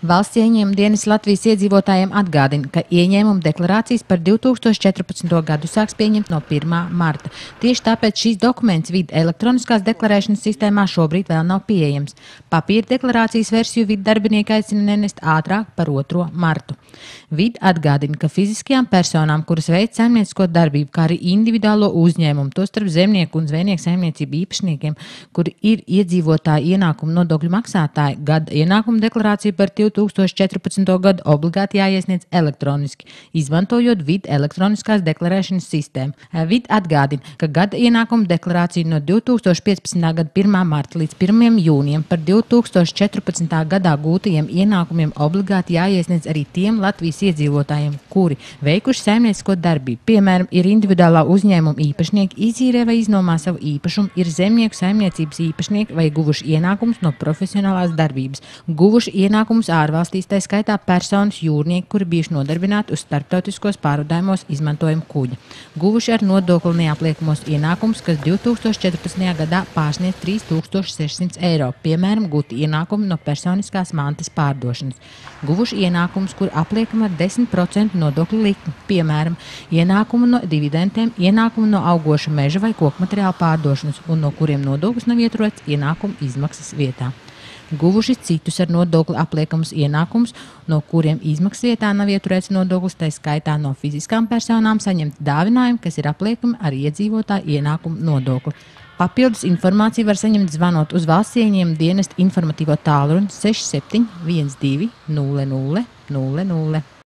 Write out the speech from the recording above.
Valsts ieņēmuma dienas Latvijas iedzīvotājiem atgādina, ka ieņēmuma deklarācijas par 2014. gadu sāks pieņemt no 1. marta. Tieši tāpēc šīs dokuments vide elektroniskās deklarēšanas sistēmā šobrīd vēl nav pieejams. Papīra deklarācijas versiju vide darbinieki aicina nenest ātrāk par 2. martu. Vide atgādina, ka fiziskajām personām, kuras veic saimniecisko darbību, kā arī individuālo uzņēmumu, tostarp zemnieku un zvejnieku saimniecību īpašniekiem, kuri ir iedzīvotāju ienākumu nodokļu maksātāji, gada ienākumu deklarāciju par 2014. gadu obligāti jāiesniedz elektroniski, izmantojot vide elektroniskās deklarēšanas sistēmu. Vide atgādina, ka gada ienākumu deklarāciju no 2015. gada 1. marta līdz 1. jūnijam par 2014. gadā gūtajiem ienākumiem obligāti jāiesniedz arī tiem Latvijas iedzīvotājiem, kuri veikuši saimniecisko darbību. Piemēram, ir individuālā uzņēmuma īpašnieki, izīrē vai iznomā savu īpašumu, ir zemnieku saimniecības īpašnieki vai guvuši ienākumus no profesionālās darbības, guvuši ienākumus ārvalstīs, tā skaitā personas jūrnieki, kuri bijuši nodarbināti uz starptautiskos pārvadājumos izmantojumu kuģa, guvuši ar nodokli neapliekamos ienākumus, kas 2014. gadā pārsniedz 3600 eiro, piemēram, gūti ienākumi no personiskās mantas pārdošanas, guvuši ienākumus, kur apliekama ar 10% nodokļu likmi, piemēram, ienākumu no dividendiem, ienākumu no augoša meža vai koku materiāla pārdošanas, un no kuriem nodoklis nav ieturēts ienākumu izmaksas vietā. Guvuši citus ar nodokli apliekamus ienākumus, no kuriem izmaksas vietā nav ieturēts nodoklis, tā skaitā no fiziskām personām saņemt dāvinājumu, kas ir apliekami ar iedzīvotāju ienākumu nodokli. Papildus informāciju var saņemt zvanot uz Valsts ieņēmuma dienesta informatīvo tālruni 67 12 00 00.